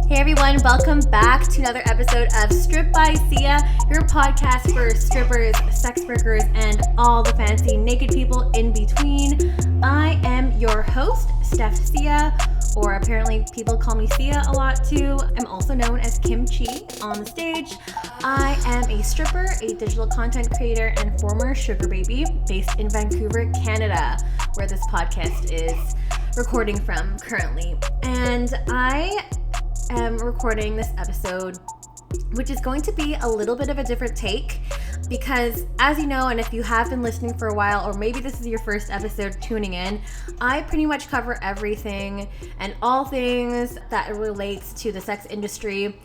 Hey everyone, welcome back to another episode of Strip by Sia, your podcast for strippers, sex workers, and all the fancy naked people in between. I am your host, Steph Sia, or apparently people call me Sia a lot too. I'm also known as Kim Chi on the stage. I am a stripper, a digital content creator, and former sugar baby based in Vancouver, Canada, where this podcast is recording from currently. And I am recording this episode, which is going to be a little bit of a different take because, as you know, and if you have been listening for a while, or maybe this is your first episode tuning in, I pretty much cover everything and all things that relates to the sex industry,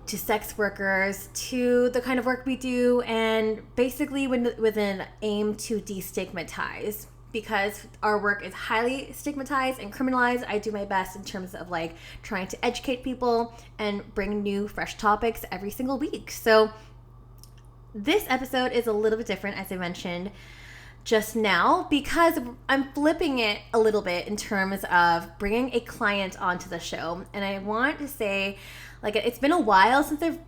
to sex workers, to the kind of work we do, and basically with an aim to destigmatize. Because our work is highly stigmatized and criminalized, I do my best in terms of trying to educate people and bring new, fresh topics every single week. So this episode is a little bit different, as I mentioned just now, because I'm flipping it a little bit in terms of bringing a client onto the show. And I want to say, it's been a while since I've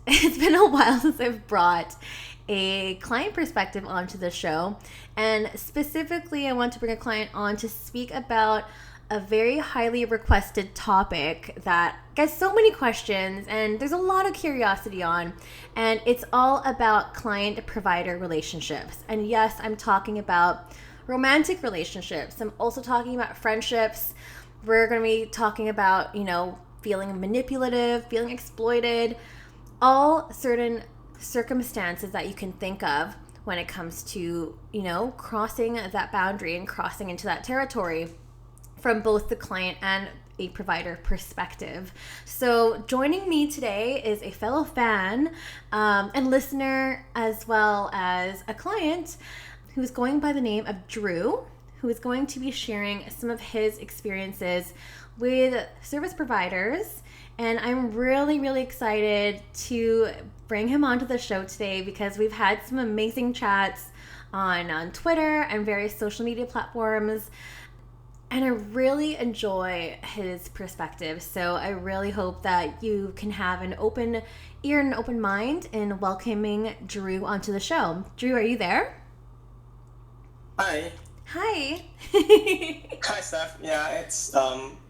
it's been a while since I've brought a client perspective onto the show, and specifically I want to bring a client on to speak about a very highly requested topic that gets so many questions and there's a lot of curiosity on, and it's all about client-provider relationships. And yes, I'm talking about romantic relationships. I'm also talking about friendships. We're going to be talking about, feeling manipulative, feeling exploited, all certain circumstances that you can think of when it comes to, crossing that boundary and crossing into that territory from both the client and a provider perspective. So joining me today is a fellow fan and listener, as well as a client who's going by the name of Drew, who is going to be sharing some of his experiences with service providers. And I'm really, really excited to bring him onto the show today because we've had some amazing chats on Twitter and various social media platforms. And I really enjoy his perspective. So I really hope that you can have an open ear and an open mind in welcoming Drew onto the show. Drew, are you there? Hi. Hi. Hi, Steph. Yeah,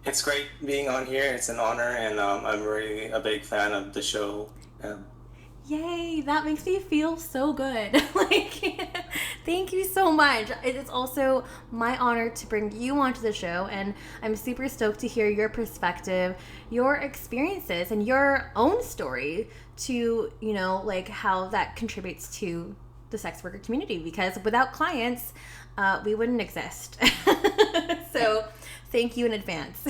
it's great being on here. It's an honor, and I'm really a big fan of the show. Yay, that makes me feel so good. Thank you so much. It's also my honor to bring you onto the show, and I'm super stoked to hear your perspective, your experiences, and your own story to, how that contributes to the sex worker community, because without clients, we wouldn't exist. So thank you in advance.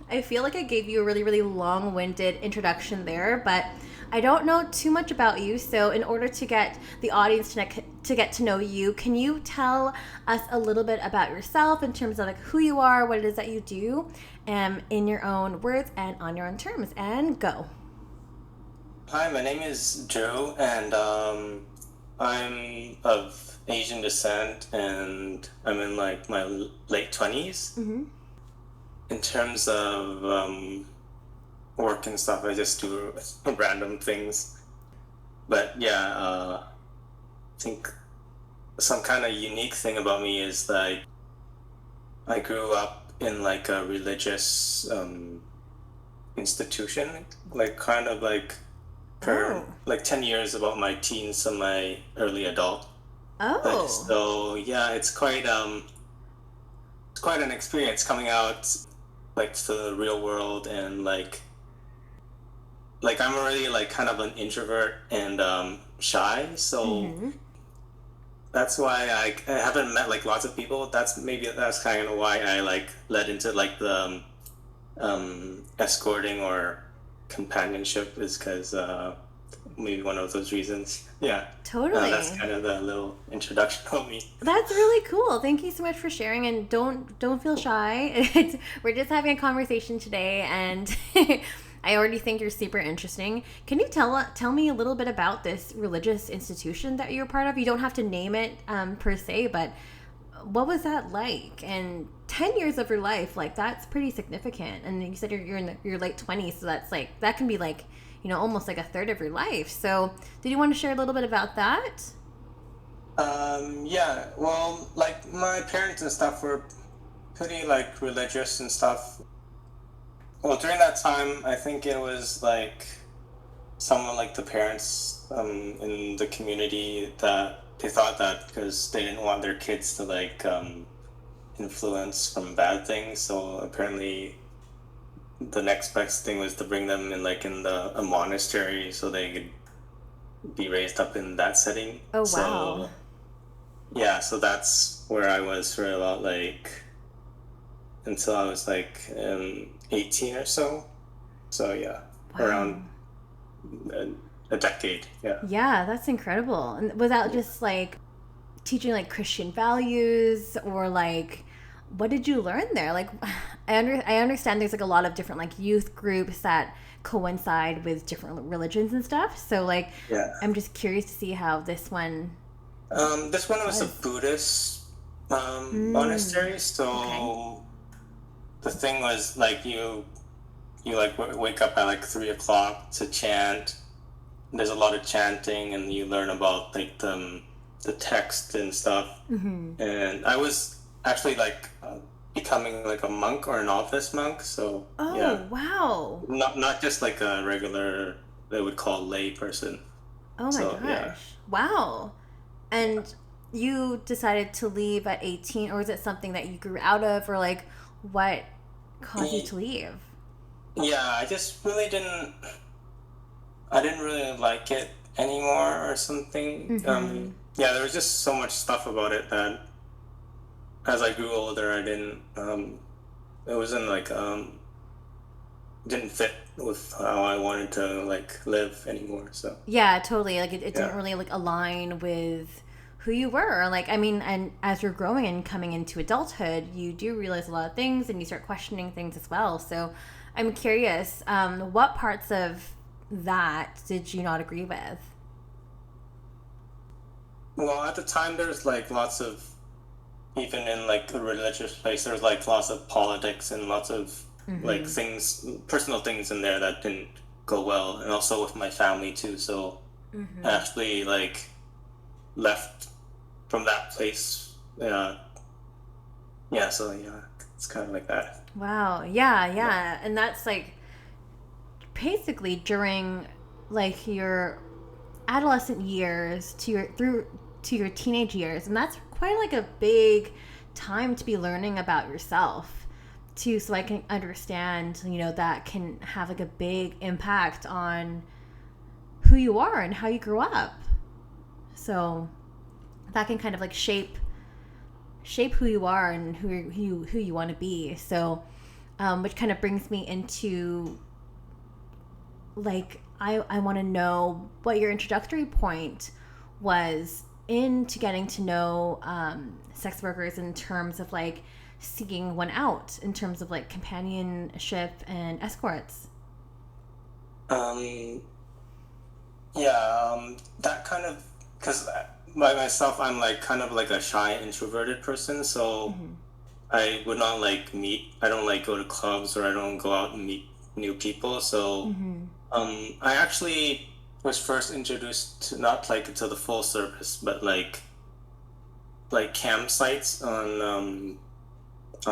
I feel like I gave you a really, really long-winded introduction there, but I don't know too much about you. So in order to get the audience to get to know you, can you tell us a little bit about yourself in terms of who you are, what it is that you do, in your own words and on your own terms, and go. Hi, my name is Joe, and I'm of Asian descent, and I'm in my late 20s. Mm-hmm. In terms of work and stuff, I just do random things. But yeah, I think some kind of unique thing about me is I grew up in a religious institution, for 10 years, about my teens and my early adult. Oh. So yeah, it's quite an experience coming out to the real world, and I'm already kind of an introvert and shy, so Mm-hmm. that's why I haven't met lots of people. That's kind of why I led into the escorting or companionship, is because maybe one of those reasons. Yeah, Totally. That's kind of the little introduction of me. That's really cool. Thank you so much for sharing, and don't feel shy. We're just having a conversation today, and I already think you're super interesting. Can you tell me a little bit about this religious institution that you're part of? You don't have to name it per se, but what was that like? And 10 years of your life, like that's pretty significant. And you said you're in your late 20s, so that's like that can be like, you know, almost like a third of your life. So did you want to share a little bit about that? Yeah, well, like my parents and stuff were pretty like religious and stuff. Well, during that time, I think it was like someone like the parents in the community that they thought that because they didn't want their kids to like influence from bad things. So apparently, the next best thing was to bring them in like in a monastery so they could be raised up in that setting. Oh, wow. So yeah, so that's where I was for about like until I was like 18 or so. So yeah, Wow. around a decade. Yeah. Yeah, that's incredible. And was that just like teaching like Christian values, or like what did you learn there? Like I understand there's like a lot of different like youth groups that coincide with different religions and stuff. So like Yeah. I'm just curious to see how this one This one was a Buddhist monastery. So Okay. the thing was like you like wake up at like 3 o'clock to chant. There's a lot of chanting, and you learn about like the text and stuff. And I was actually like becoming like a monk or a novice monk. So Oh, yeah, wow. not just like a regular they would call lay person. Oh my So yeah. gosh. Wow. And you decided to leave at 18, or was it something that you grew out of, or like what caused you to leave? Yeah, I didn't really like it anymore or something. Yeah, there was just so much stuff about it that as I grew older, I didn't, it wasn't like, didn't fit with how I wanted to like live anymore. So Yeah, totally. Like it didn't yeah, really like align with who you were. Like I mean, and as you're growing and coming into adulthood, you do realize a lot of things and you start questioning things as well. So I'm curious, what parts of that did you not agree with? well, at the time, there's like lots of, even in like a religious place, there's like lots of politics and lots of like things, personal things in there that didn't go well, and also with my family too. So I actually like left from that place. Yeah, so yeah, it's kind of like that. Wow. Yeah, yeah. And that's like basically during like your adolescent years to your through to your teenage years, and that's quite like a big time to be learning about yourself too, so I can understand, you know, that can have like a big impact on who you are and how you grew up. So that can kind of like shape who you are and who you want to be. So which kind of brings me into like I want to know what your introductory point was into getting to know sex workers in terms of like seeking one out, in terms of like companionship and escorts. Um, yeah, that kind of, because by myself, I'm like kind of like a shy, introverted person, so I would not like meet. I don't like go to clubs, or I don't go out and meet new people. So, I actually was first introduced to not like to the full service, but like campsites on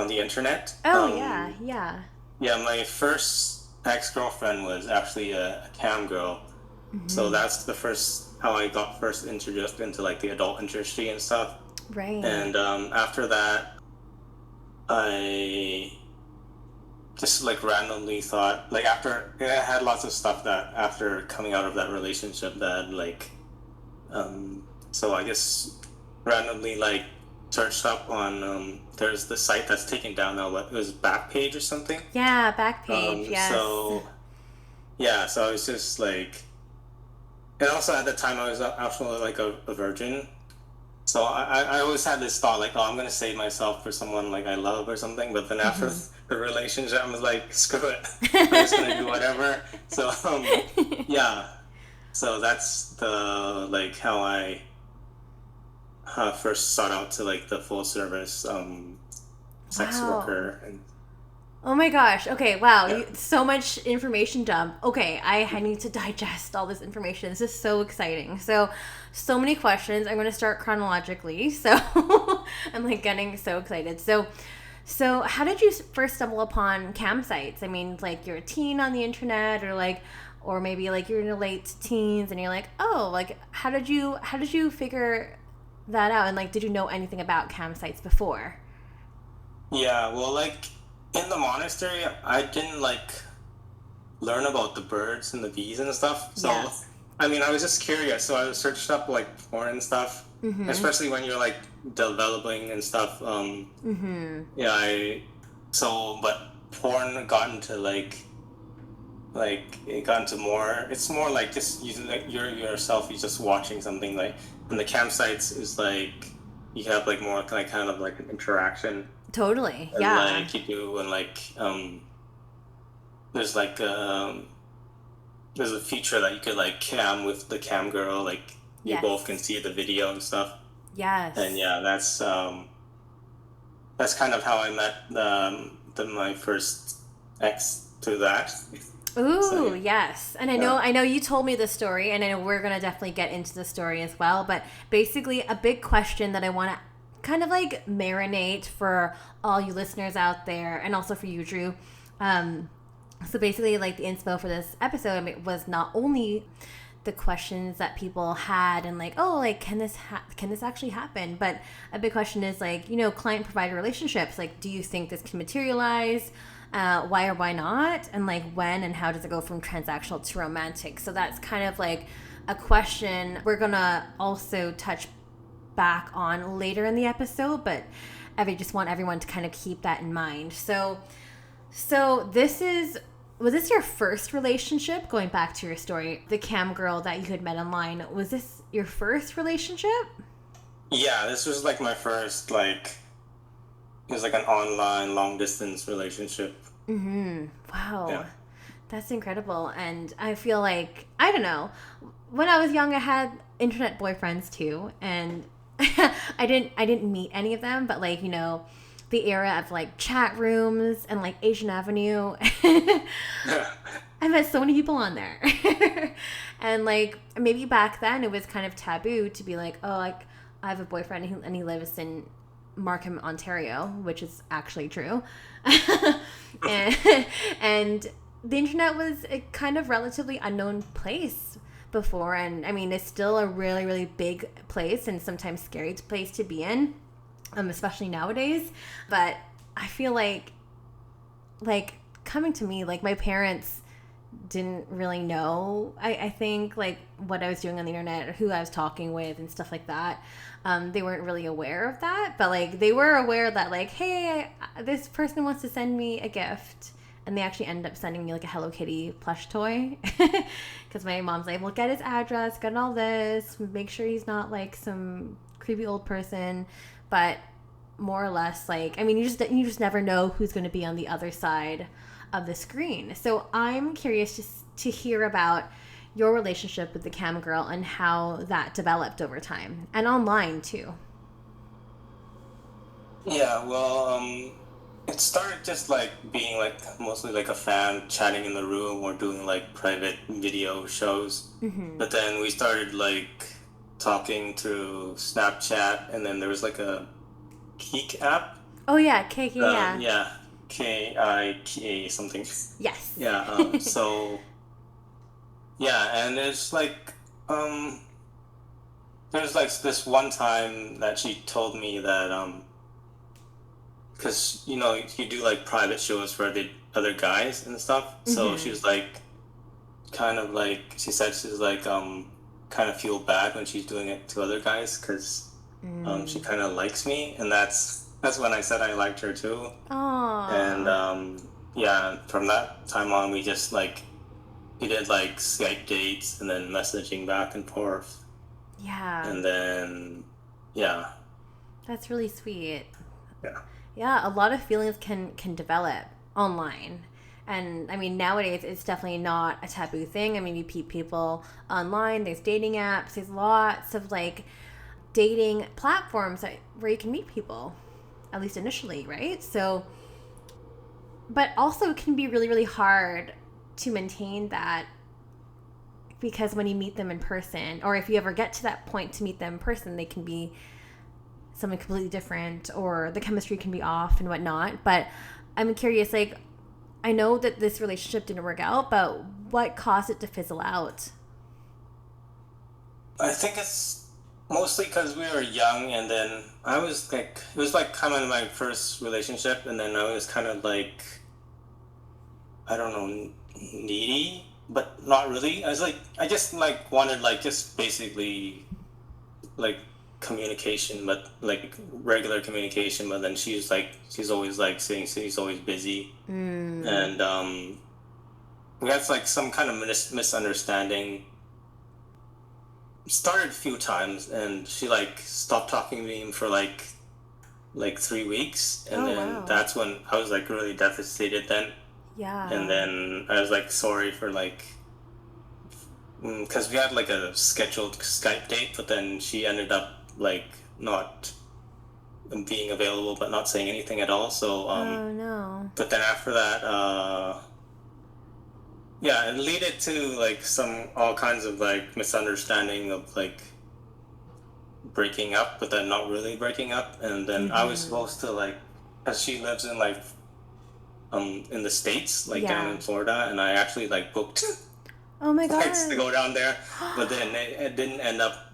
the internet. Oh yeah, yeah. Yeah, my first ex-girlfriend was actually a cam girl. So that's the first how I got first introduced into like the adult industry and stuff. Right. And after that, I just like randomly thought like after I had lots of stuff that after coming out of that relationship that like so I just randomly like searched up on there's the site that's taken down now, what it was Backpage or something. Yeah, Backpage. Yes. So yeah, so I was just like, and also at the time I was actually like a virgin. So I always had this thought like, oh, I'm gonna save myself for someone like I love or something. But then after the relationship, I was like, screw it, I'm just gonna do whatever. So yeah, so that's the like how first sought out to like the full service sex Wow. worker. And Oh my gosh. Okay, wow. yeah, So much information dump. Okay, I need to digest all this information. This is so exciting. So many questions. I'm going to start chronologically. So I'm like getting so excited. So how did you first stumble upon campsites? I mean, like you're a teen on the internet or maybe like you're in your late teens and you're like, "Oh, like how did you figure that out?" And like did you know anything about campsites before? yeah. Well, like in the monastery, I didn't like learn about the birds and the bees and stuff. So, Yes. I mean, I was just curious. So I searched up like porn and stuff, Mhm. especially when you're like developing and stuff. Mhm. Yeah, but porn got into like it got into more. It's more like just using like you're yourself. You're just watching something like. And the campsites is like you have like more like kind of like an interaction Totally. and Yeah. like you do and like there's like there's a feature that you could like cam with the cam girl, like you both can Yes. see the video and stuff. And Yes. yeah, that's kind of how I met my first ex through that. So Ooh, yeah. yes. And I know Yeah. I know you told me the story and I know we're going to definitely get into the story as well, but basically a big question that I want to kind of like marinate for all you listeners out there and also for you, Drew. Um so basically like the inspo for this episode, I mean, was not only the questions that people had and like, oh, like can this actually happen, but a big question is like, client provider relationships, like do you think this can materialize, why or why not, and like when and how does it go from transactional to romantic. So that's kind of like a question we're gonna also touch back on later in the episode, but I just want everyone to kind of keep that in mind. So was this your first relationship? Going back to your story, the cam girl that you had met online, was this your first relationship? Yeah, this was like my first like it was like an online long distance relationship. Mm-hmm. Wow. Yeah. That's incredible. And I feel like, I don't know, when I was young I had internet boyfriends too, and I didn't meet any of them, but like, the era of like chat rooms and like Asian Avenue. I met so many people on there. And like maybe back then it was kind of taboo to be like, oh, like I have a boyfriend and he lives in Markham, Ontario, which is actually true. and and the internet was a kind of relatively unknown place before, and I mean it's still a really really big place and sometimes scary place to be in, especially nowadays. But I feel like coming to me, like my parents didn't really know, I think, like what I was doing on the internet or who I was talking with and stuff like that. They weren't really aware of that, but like they were aware that like, hey, this person wants to send me a gift, and they actually ended up sending me like a Hello Kitty plush toy because my mom's like, well, get his address, get all this, make sure he's not like some creepy old person. But more or less, like, I mean, you just never know who's going to be on the other side of the screen. So I'm curious to hear about your relationship with the cam girl and how that developed over time and online too. Yeah, well, it started just like being like mostly like a fan chatting in the room or doing like private video shows. Mm-hmm. But then we started like talking through Snapchat, and then there was like a Keek app. Oh yeah, cake, yeah. Yeah, KIKA something. Yes. Yeah, so yeah, and it's like there's like this one time that she told me that because you do like private shows for the other guys and stuff. So she Mm-hmm. was like kind of like she said she's like kind of feel bad when she's doing it to other guys because she Mm. kind of likes me, and that's when I said I liked her too. And Aw. yeah, from that time on we just like we did like Skype dates and then messaging back and forth, Yeah, and then yeah, that's really sweet. yeah. Yeah, a lot of feelings can develop online. And I mean, nowadays it's definitely not a taboo thing. I mean, you meet people online, there's dating apps, there's lots of like dating platforms where you can meet people, at least initially, right? So, but also it can be really, really hard to maintain that, because when you meet them in person, or if you ever get to that point to meet them in person, they can be something completely different, or the chemistry can be off and whatnot. But I'm curious, like, I know that this relationship didn't work out, but what caused it to fizzle out? I think it's mostly because we were young, and then I was like, it was like kind of my first relationship, and then I was kind of like, I don't know, needy, but not really. I was like, I just like wanted like just basically like communication, but like regular communication. But then she's always like saying she's always busy, and we had like some kind of misunderstanding. Started a few times, and she like stopped talking to me for like 3 weeks, and then that's when I was like really devastated then. Yeah. And then I was like sorry for like, because we had like a scheduled Skype date, but then she ended up like not being available, but not saying anything at all. So oh no. but then after that, yeah, it led to like all kinds of like misunderstanding of like breaking up, but then not really breaking up. And then I was supposed to like, because she lives in like in the States, like down in Florida, and I actually like booked oh my god flights to go down there, but then it didn't end up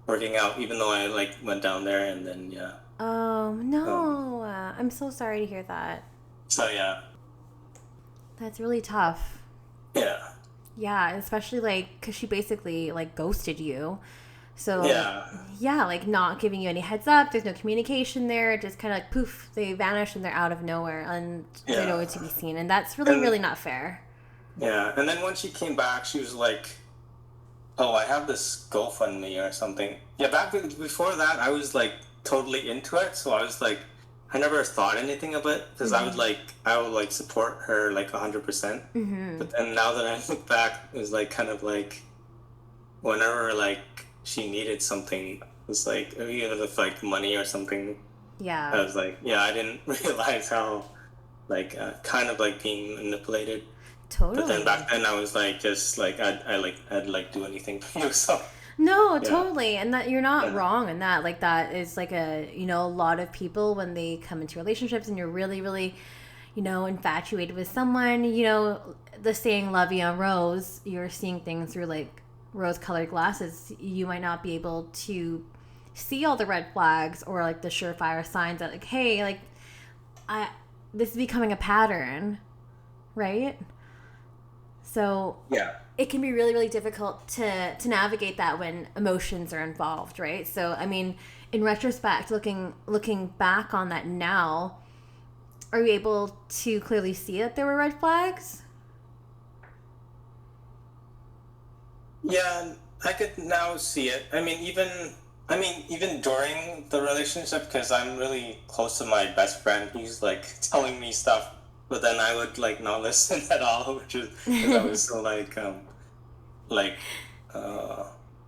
working out, even though I like went down there, and then oh no, I'm so sorry to hear that. So yeah, that's really tough. Yeah, especially like because she basically like ghosted you. So yeah, like not giving you any heads up. There's no communication there. Just kind of like poof, they vanish and they're out of nowhere, and they're nowhere to be seen. And that's really not fair. Yeah, and then when she came back, she was like, "Oh, I have this GoFundMe or something." Yeah, before that, I was like totally into it. So I was like, I never thought anything of it, because I would like support her like 100%. But then now that I look back, it was like kind of like whenever like she needed something, it was like even if like money or something. Yeah. I was like, I didn't realize how like kind of like being manipulated. Totally. But then back then I was like just like I'd like do anything for you. So. No, totally. And that you're not wrong in that. Like that is like a lot of people when they come into relationships and you're really, really, infatuated with someone, the saying "La vie en rose," you're seeing things through like rose-colored glasses. You might not be able to see all the red flags or like the surefire signs that like, hey, like this is becoming a pattern, right? So it can be really, really difficult to navigate that when emotions are involved, right? So, I mean, in retrospect, looking back on that now, are you able to clearly see that there were red flags? Yeah, I could now see it. I mean, even during the relationship, because I'm really close to my best friend, he's like telling me stuff, but then I would like not listen at all, which is because I was so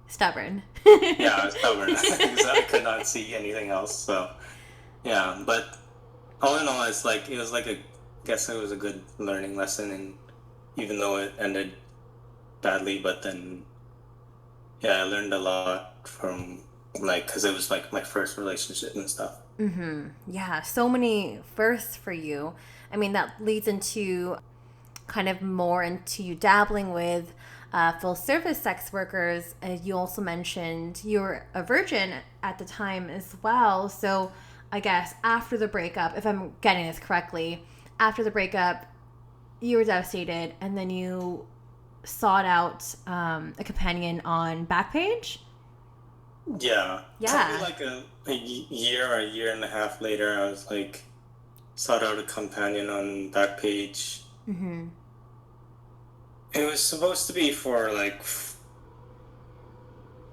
stubborn. Yeah, I was stubborn because I could not see anything else. So yeah, but all in all, it was like I guess it was a good learning lesson, and even though it ended badly, but then I learned a lot from like, because it was like my first relationship and stuff. Yeah, so many firsts for you. I mean, that leads into kind of more into you dabbling with full service sex workers. You also mentioned you were a virgin at the time as well. So I guess after the breakup, if I'm getting this correctly, after the breakup, you were devastated, and then you sought out a companion on Backpage. Yeah. Probably like a year or a year and a half later, I was like sought out a companion on Backpage. It was supposed to be for like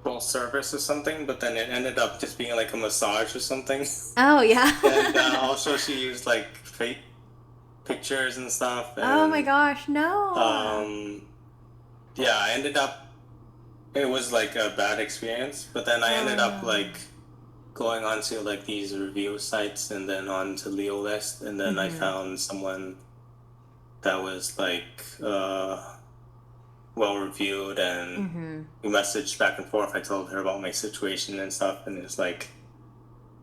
full service or something, but then it ended up just being like a massage or something. Oh yeah. And also she used like fake pictures and stuff. And, oh my gosh, no. Yeah, I ended up it was like a bad experience, but then I ended up like going onto like these review sites and then on to Leo List, and then I found someone that was like well reviewed, and we messaged back and forth. I told her about my situation and stuff, and it's like,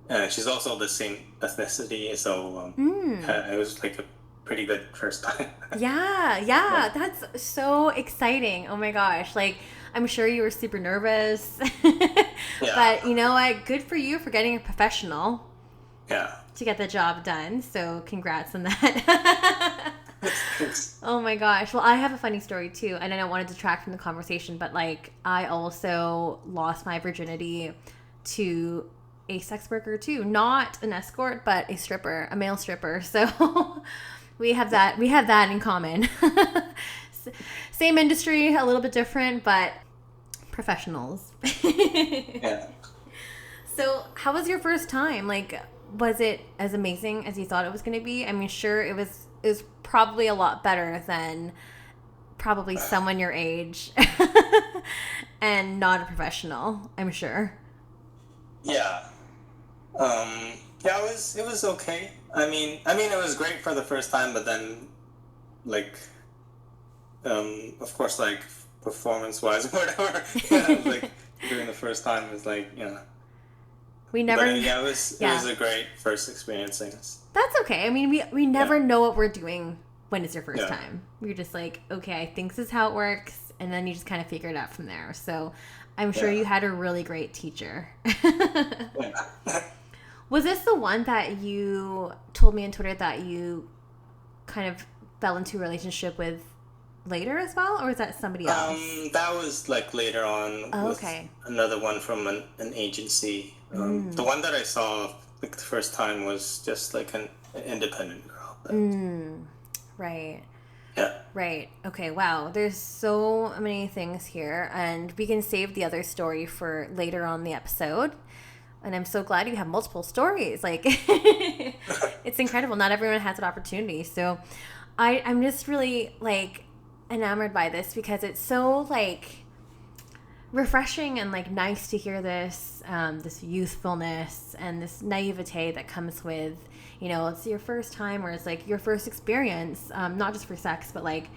and she's also the same ethnicity, so it was like a pretty good first time. Yeah, that's so exciting. Oh my gosh, like I'm sure you were super nervous. But you know what? Good for you for getting a professional. Yeah. To get the job done. So congrats on that. Oh my gosh. Well, I have a funny story too, and I don't want to detract from the conversation, but like I also lost my virginity to a sex worker too. Not an escort, but a stripper, a male stripper. So we have that in common. Same industry, a little bit different, but professionals. Yeah. So how was your first time? Like, was it as amazing as you thought it was going to be? I mean, sure, it was probably a lot better than probably someone your age and not a professional, I'm sure. Yeah. It was okay. I mean it was great for the first time, but then like of course, like performance wise or whatever, like during the first time is like, we never. But, it was a great first experience, I guess. That's okay. I mean, we never know what we're doing when it's your first time. We're just like, okay, I think this is how it works, and then you just kind of figure it out from there. So I'm sure you had a really great teacher. Was this the one that you told me on Twitter that you kind of fell into a relationship with later as well, or is that somebody else? That was like later on. With another one from an agency. The one that I saw like the first time was just like an independent girl. Right. Yeah. Right. Okay. Wow. There's so many things here, and we can save the other story for later on the episode. And I'm so glad you have multiple stories. Like, it's incredible. Not everyone has that opportunity. So I'm just really like enamored by this because it's so like refreshing and like nice to hear this this youthfulness and this naivete that comes with, it's your first time, or it's like your first experience, not just for sex, but like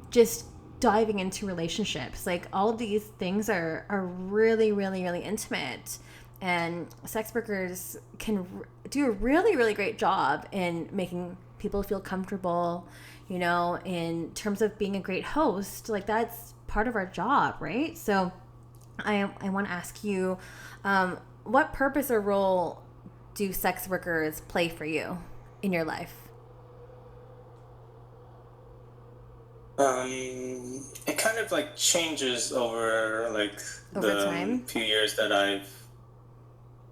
just diving into relationships. Like all of these things are really, really, really intimate, and sex workers can do a really, really great job in making people feel comfortable, in terms of being a great host. Like that's part of our job, right? So I want to ask you, what purpose or role do sex workers play for you in your life? It kind of like changes over the time? few years that I've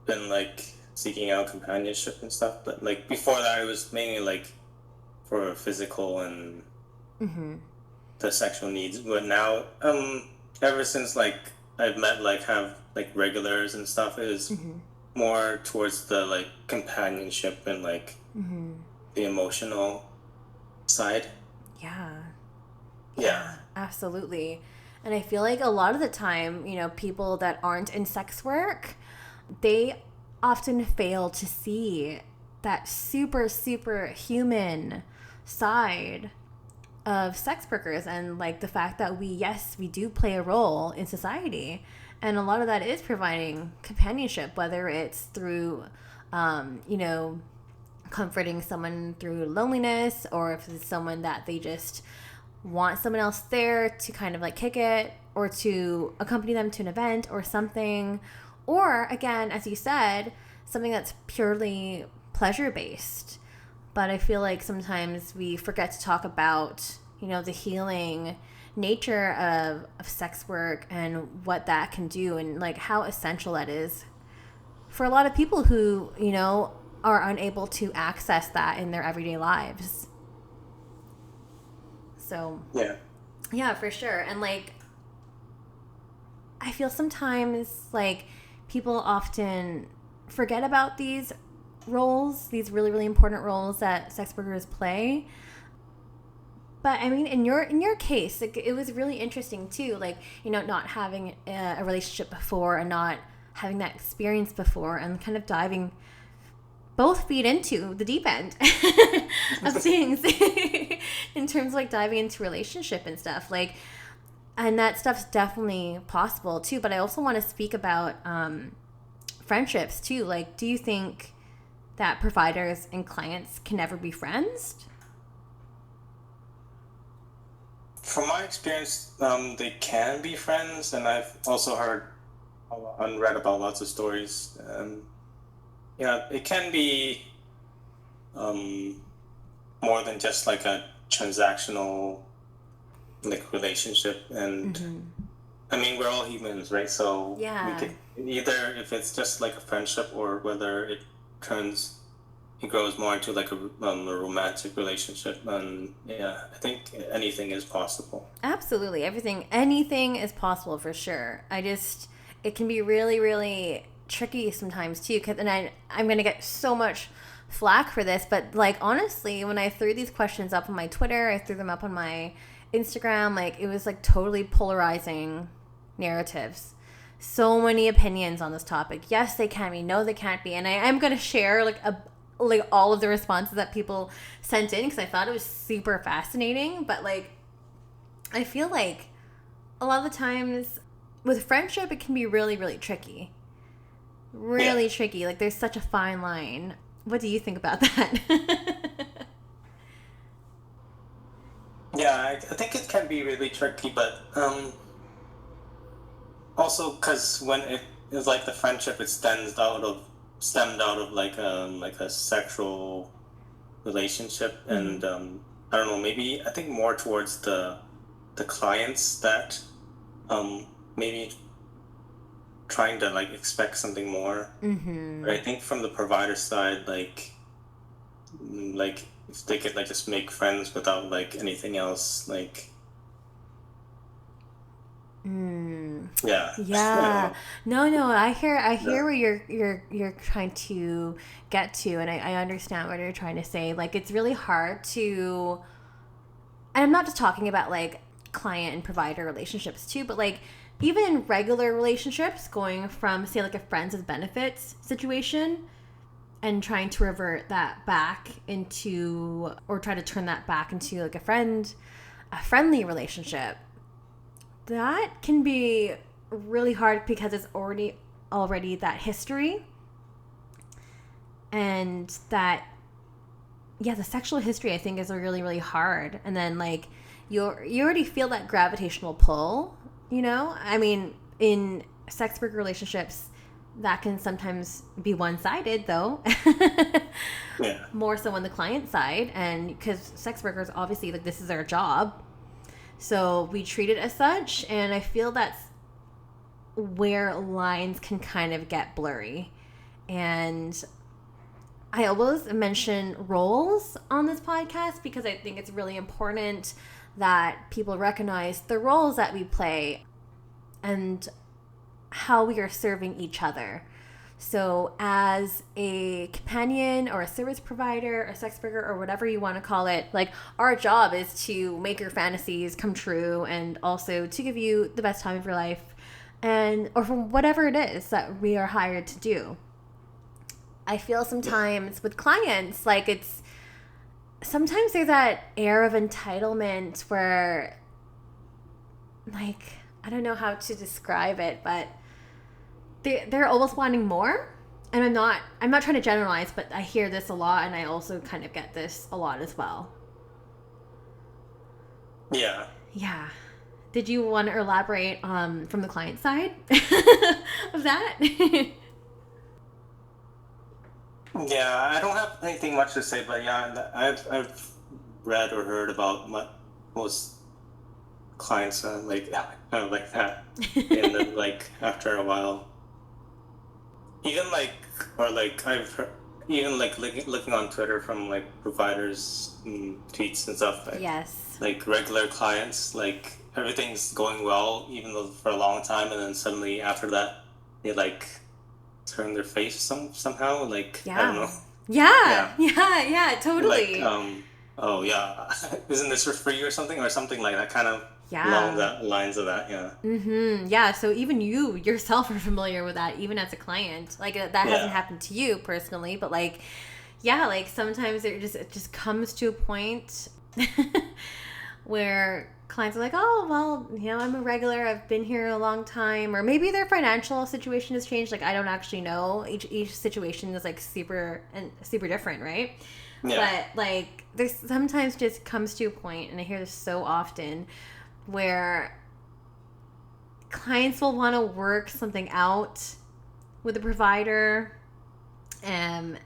been like seeking out companionship and stuff. But like before that, it was mainly like for physical and the sexual needs. But now, ever since like I've met have regulars and stuff, is more towards the like companionship and like the emotional side. Yeah, absolutely. And I feel like a lot of the time, people that aren't in sex work, they often fail to see that super, super human side of sex workers, and like the fact that we do play a role in society, and a lot of that is providing companionship, whether it's through comforting someone through loneliness, or if it's someone that they just want someone else there to kind of like kick it, or to accompany them to an event or something, or again, as you said, something that's purely pleasure based. But I feel like sometimes we forget to talk about, the healing nature of sex work and what that can do, and like how essential that is for a lot of people who, are unable to access that in their everyday lives. So yeah, for sure. And like I feel sometimes like people often forget about these roles, these really, really important roles that sex workers play. But I mean, in your case, like, it was really interesting too. Like, you know, not having a relationship before and not having that experience before, and kind of diving both feet into the deep end of things in terms of like diving into relationship and stuff. Like, and that stuff's definitely possible too. But I also want to speak about friendships too. Like, do you think that providers and clients can never be friends? From my experience, they can be friends, and I've also heard and read about lots of stories. Yeah, it can be more than just like a transactional like relationship, and I mean we're all humans, right? So Yeah. we could either, if it's just like a friendship, or whether it grows more into like a romantic relationship, and yeah, I think anything is possible. Absolutely. Anything is possible for sure. It can be really, really tricky sometimes too. And I'm going to get so much flack for this, but like, honestly, when I threw these questions up on my Twitter, I threw them up on my Instagram, like, it was like totally polarizing narratives. So many opinions on this topic. Yes, they can be. No, they can't be. And I'm going to share like all of the responses that people sent in, because I thought it was super fascinating. But like, I feel like a lot of the times with friendship, it can be really, really tricky. Really tricky. Like, there's such a fine line. What do you think about that? Yeah, I think it can be really tricky, but also because when it is like the friendship, it stemmed out of like a sexual relationship, and I don't know, maybe I think more towards the clients that maybe trying to like expect something more. But I think from the provider side, like if they could like just make friends without like anything else, like Yeah. No, I hear where you're trying to get to, and I understand what you're trying to say. Like, it's really hard to, and I'm not just talking about like client and provider relationships too, but like even in regular relationships, going from, say, like a friends with benefits situation and trying to revert that back into, or try to turn that back into like a friendly relationship. That can be really hard because it's already that history, and that, the sexual history, I think, is really, really hard. And then like you already feel that gravitational pull, you know? I mean, in sex worker relationships, that can sometimes be one-sided, though. More so on the client side, and because sex workers, obviously, like, this is their job, so we treat it as such. And I feel that's where lines can kind of get blurry. And I always mention roles on this podcast because I think it's really important that people recognize the roles that we play and how we are serving each other. So as a companion or a service provider or sex worker or whatever you want to call it, like, our job is to make your fantasies come true, and also to give you the best time of your life, and or from whatever it is that we are hired to do. I feel sometimes with clients, like, sometimes there's that air of entitlement where, like, I don't know how to describe it, but they're almost wanting more. And I'm not trying to generalize, but I hear this a lot, and I also kind of get this a lot as well. Yeah. Did you want to elaborate from the client side of that? Yeah, I don't have anything much to say, but yeah, I've read or heard about what most clients are like, kind of like that, and then like after a while, even like, or like I've heard, even like looking on Twitter from like providers, tweets and stuff. Like, yes. Like regular clients, like everything's going well, even though for a long time, and then suddenly after that, they like turn their face somehow. Like, I don't know. Yeah, totally. Like, oh yeah, isn't this for free or something like that, kind of along Yeah. that lines of that. Yeah, Yeah, so even you yourself are familiar with that, even as a client. Like that hasn't yeah, happened to you personally, but like, yeah, like sometimes it just comes to a point where clients are like, oh well, I'm a regular. I've been here a long time, or maybe their financial situation has changed. Like I don't actually know. Each situation is like super different, right? yeah, But like there's sometimes just comes to a point, and I hear this so often, where clients will want to work something out with a provider, and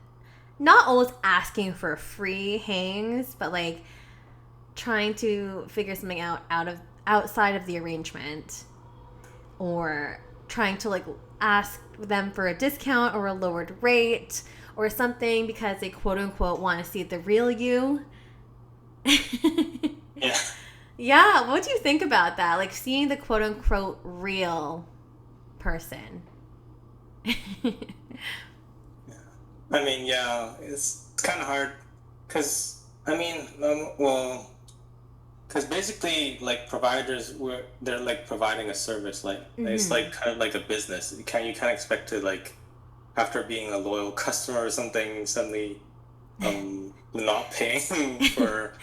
not always asking for free hangs, but like trying to figure something out of outside of the arrangement, or trying to like ask them for a discount or a lowered rate or something because they quote unquote want to see the real you. yeah. Yeah, what do you think about that? Like seeing the quote unquote real person. I mean, yeah, it's kind of hard because I mean, well, because basically, like providers, they're like providing a service, like it's Mm-hmm. like kind of like a business. You can't expect to like after being a loyal customer or something suddenly not paying for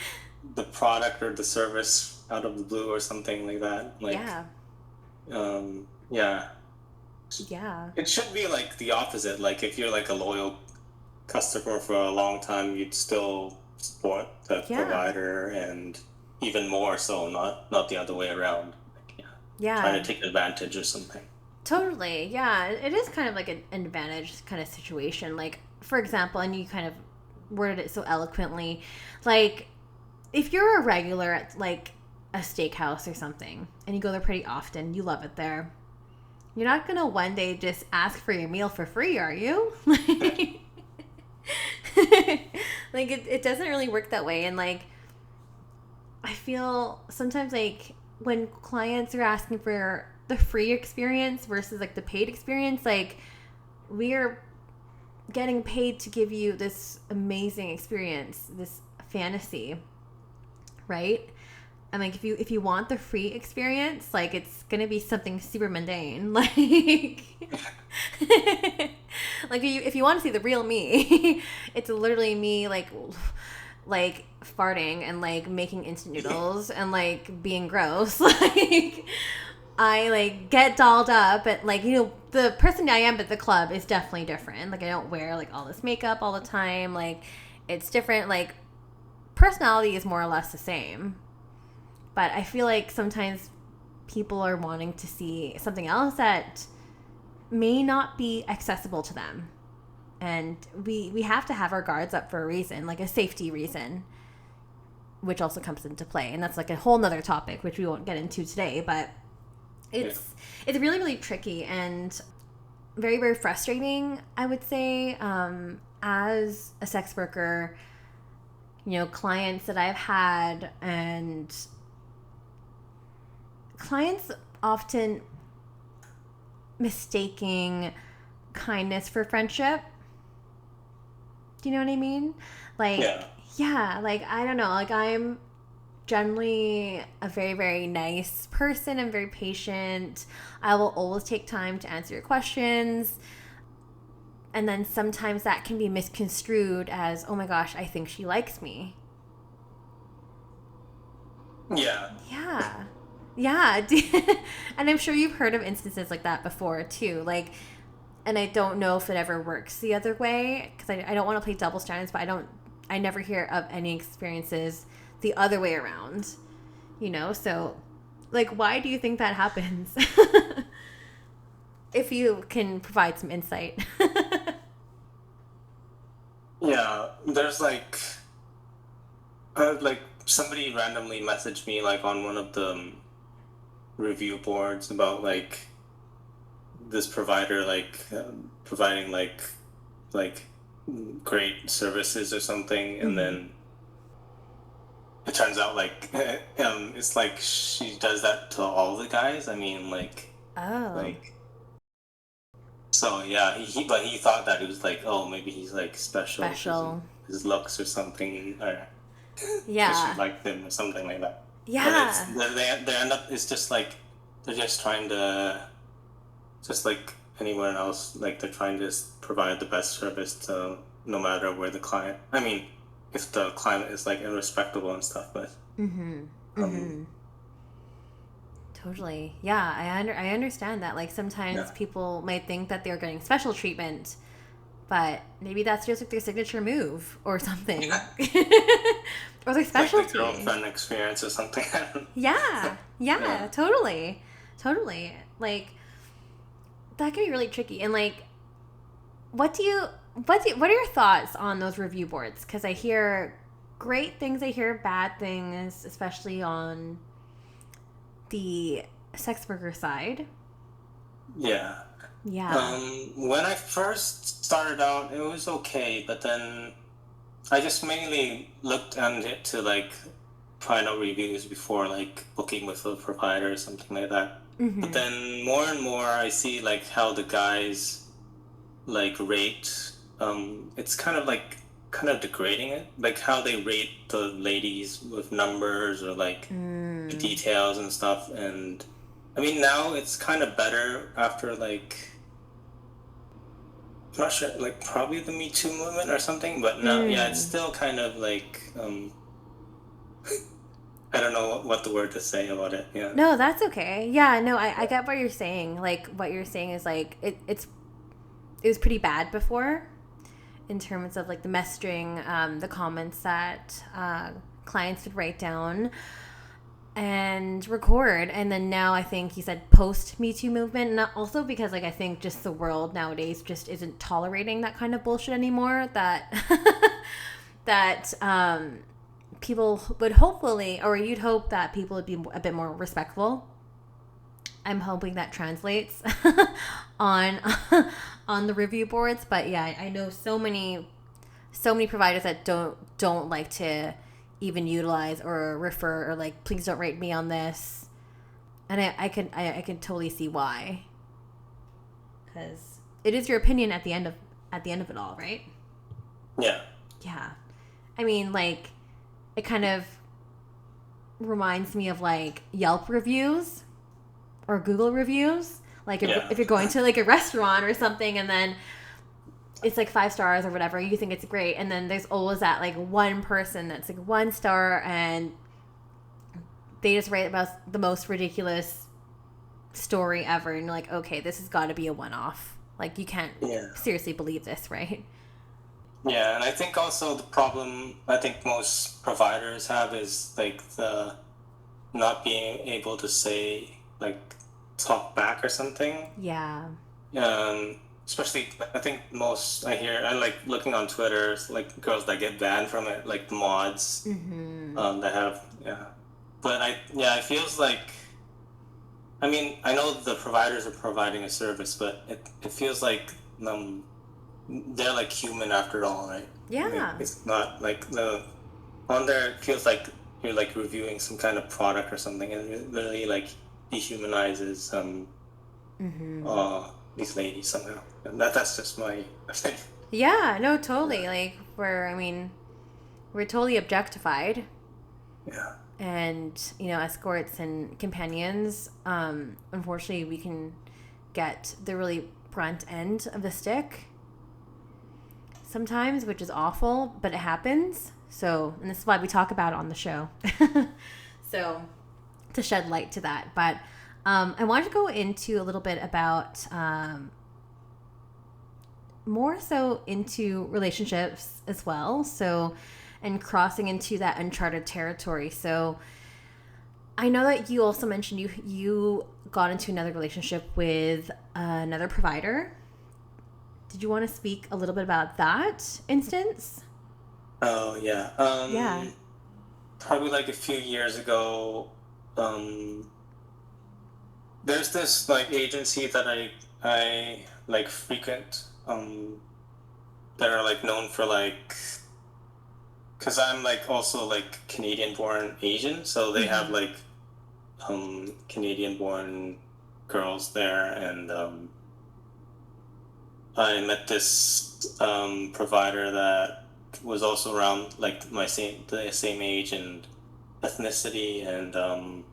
the product or the service out of the blue or something like that. Like Yeah. yeah, Yeah. it should be like the opposite. Like if you're like a loyal customer for a long time, you'd still support the Yeah. provider and even more so, not the other way around. Like, yeah, trying Yeah. to take advantage or something. Totally. Yeah. It is kind of like an advantage kind of situation. Like, for example, and you kind of worded it so eloquently, like, if you're a regular at like a steakhouse or something and you go there pretty often, you love it there, you're not going to one day just ask for your meal for free, are you? Like, it doesn't really work that way. And like, I feel sometimes like when clients are asking for the free experience versus like the paid experience, like we are getting paid to give you this amazing experience, this fantasy, right? And like if you want the free experience, like it's gonna be something super mundane, like like if you want to see the real me, it's literally me like farting and like making instant noodles and like being gross. Like I like get dolled up, and like the person I am at the club is definitely different. Like I don't wear like all this makeup all the time. Like it's different. Like personality is more or less the same, but I feel like sometimes people are wanting to see something else that may not be accessible to them, and we have to have our guards up for a reason, like a safety reason, which also comes into play, and that's like a whole nother topic which we won't get into today. But Yeah, it's really really tricky and very very frustrating, I would say, as a sex worker. Clients that I've had, and clients often mistaking kindness for friendship. Do you know what I mean? Like, yeah, yeah, like I don't know, like I'm generally a very very nice person. I'm very patient. I will always take time to answer your questions. And then sometimes that can be misconstrued as, oh my gosh, I think she likes me. yeah, Yeah. Yeah. And I'm sure you've heard of instances like that before too. Like, and I don't know if it ever works the other way because I don't want to play double standards, but I never hear of any experiences the other way around, So, like, why do you think that happens? If you can provide some insight. yeah. There's like somebody randomly messaged me like on one of the review boards about like this provider providing like great services or something, and Hmm. then it turns out like it's like she does that to all the guys. I mean Oh, like so yeah, but he thought that it was like, oh, maybe he's like special because of special. his looks or something. because Yeah. she liked him or something like that. But Yeah. they end up, it's just like they're just trying to, just like anyone else, like they're trying to provide the best service to no matter where the client. I mean, if the client is like irrespectable and stuff, but Mm-hmm. um, Mm-hmm. Totally. Yeah, I understand that. Like sometimes yeah, people might think that they're getting special treatment, but maybe that's just like their signature move or something. yeah, Or their it's like the specialty. girlfriend experience or something. Yeah. Yeah. Yeah, totally. Totally. Like that can be really tricky. And like what are your thoughts on those review boards? Cuz I hear great things, I hear bad things, especially on the sex worker side. Yeah. Yeah. When I first started out, it was okay, but then I just mainly looked at it to like find out reviews before like booking with a provider or something like that. But Mm-hmm. then more and more I see like how the guys like rate. It's kind of degrading it, like how they rate the ladies with numbers or like Mm. details and stuff. And I mean now it's kind of better after like I'm not sure, like probably the Me Too movement or something. But now, yeah, it's Mm. still kind of like I don't know what the word to say about it. Yeah, No, that's okay. Yeah, no, I get what you're saying. Like what you're saying is like it was pretty bad before in terms of like the messaging, the comments that clients would write down and record. And then now I think you said post Me Too movement, and also because like I think just the world nowadays just isn't tolerating that kind of bullshit anymore. That that people would hopefully, or you'd hope that people would be a bit more respectful. I'm hoping that translates on on the review boards. But yeah, I know so many providers that don't like to even utilize or refer or like please don't rate me on this, and I can totally see why, because it is your opinion at the end of it all, right? yeah, Yeah, I mean like it kind of reminds me of like Yelp reviews or Google reviews. Like yeah, if you're going to like a restaurant or something, and then it's like 5 stars or whatever, you think it's great, and then there's always that like one person that's like 1 star, and they just write about the most ridiculous story ever, and you're like, okay, this has got to be a one-off. Like you can't yeah, seriously believe this, right? yeah. And I think also the problem I think most providers have is like the not being able to say like talk back or something. Yeah. Especially I think most I like looking on Twitter, it's like girls that get banned from it, like the mods Mm-hmm. that have, yeah. But it feels like, I mean, I know the providers are providing a service, but it feels like um they're like human after all, right? Like, Yeah. it's not like the on there it feels like you're like reviewing some kind of product or something, and it really like dehumanizes Mm-hmm. uh these ladies somehow. And that's just my opinion. Yeah, no, Yeah. totally. Like we're totally objectified, Yeah. and escorts and companions, unfortunately we can get the really brunt end of the stick sometimes, which is awful, but it happens. So, and this is why we talk about it on the show. So, to shed light to that. But I wanted to go into a little bit about more so into relationships as well. So, and crossing into that uncharted territory. So, I know that you also mentioned you got into another relationship with another provider. Did you want to speak a little bit about that instance? Oh yeah. Yeah. Probably like a few years ago, there's this like agency that I like frequent, that are like known for like, because I'm like also like Canadian born Asian, so they have Mm-hmm. like Canadian born girls there. And I met this provider that was also around like the same age and ethnicity, and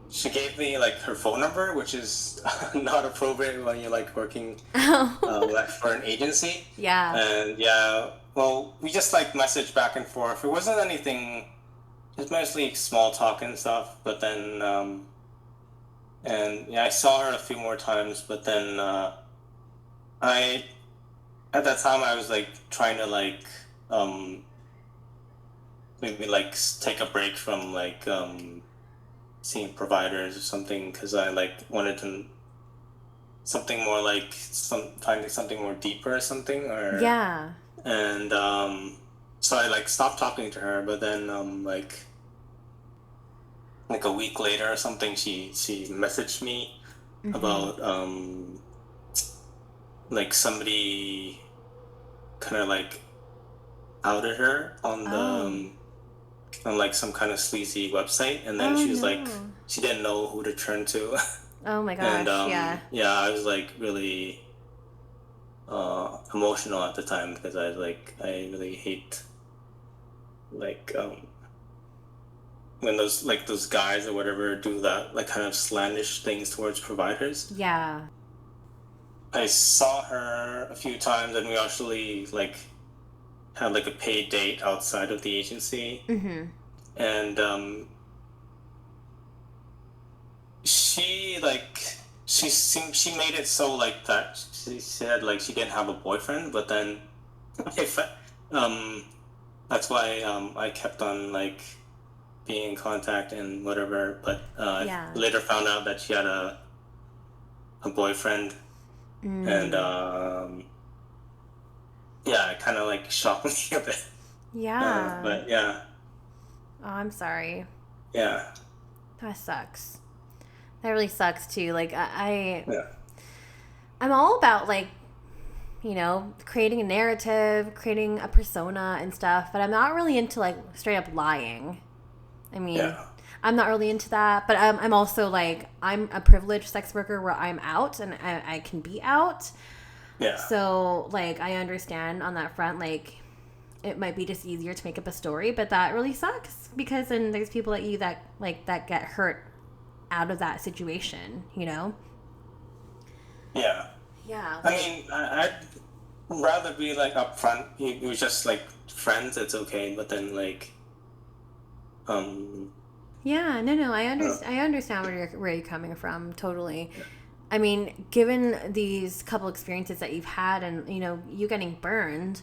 she gave me like her phone number, which is not appropriate when you're like working like for an agency. Yeah. And yeah, well, we just like messaged back and forth. It wasn't anything. It's mostly small talk and stuff. But then, and yeah, I saw her a few more times. But then, I at that time I was like trying to like maybe like take a break from like seeing providers or something, because I like wanted to something more like finding something more deeper or something, or Yeah. and so I like stopped talking to her. But then like a week later or something, she messaged me about like somebody kind of like outed her on the on like some kind of sleazy website, and then she was like, she didn't know who to turn to. Oh my gosh. And yeah, I was like really emotional at the time, because I really hate like when those guys or whatever do that like kind of slandish things towards providers. Yeah. I saw her a few times, and we actually like had like a paid date outside of the agency. And she made it so like that she said like she didn't have a boyfriend, but then if that's why I kept on like being in contact and whatever. But I later found out that she had a boyfriend. And yeah, it kind of like shocked me a bit. Yeah. But yeah. Oh, I'm sorry. Yeah. That sucks. That really sucks too. Like I'm all about like, you know, creating a narrative, creating a persona and stuff, but I'm not really into like straight up lying. I mean, I'm not really into that, but I'm also like, I'm a privileged sex worker where I'm out and I can be out. Yeah. So like, I understand on that front, like it might be just easier to make up a story, but that really sucks, because then there's people like you that get hurt out of that situation, you know? Yeah. Yeah. I mean, I'd rather be like upfront. You was just like friends, it's okay, but then like yeah, no, I understand where you're coming from, totally. I mean, given these couple experiences that you've had, and you know, you getting burned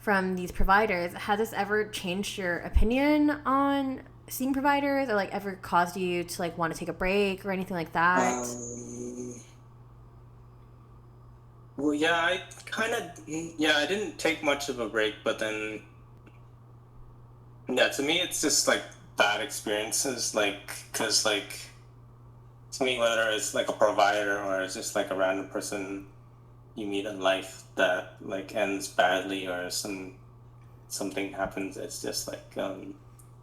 from these providers, has this ever changed your opinion on seeing providers, or like ever caused you to like want to take a break or anything like that? Well, yeah, I didn't take much of a break, but then yeah, to me it's just like bad experiences, like, because like to me, whether it's like a provider or it's just like a random person you meet in life that like ends badly, or something happens, it's just like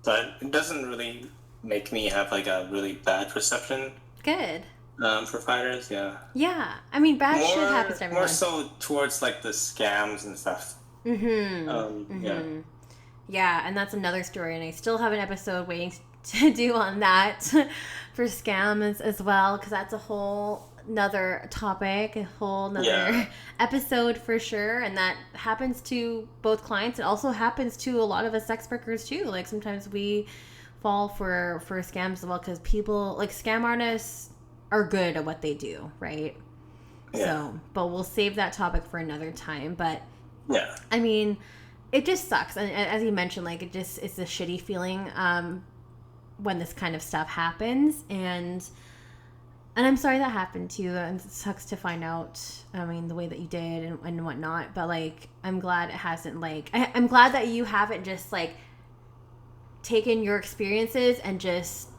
but it doesn't really make me have like a really bad perception. Good. For fighters, yeah. Yeah, I mean, bad shit happens to everyone. More so towards like the scams and stuff. Yeah. Yeah, and that's another story, and I still have an episode waiting to do on that for scams as well, because that's a whole another topic, a whole nother episode for sure. And that happens to both clients. It also happens to a lot of us sex workers too. Like sometimes we fall for scams as well, because people like scam artists are good at what they do, right? So, but we'll save that topic for another time. But I mean, it just sucks, and as you mentioned, like it's a shitty feeling when this kind of stuff happens, and I'm sorry that happened to you, and it sucks to find out, I mean, the way that you did and whatnot, but like I'm glad it hasn't, like I'm glad that you haven't just like taken your experiences and just,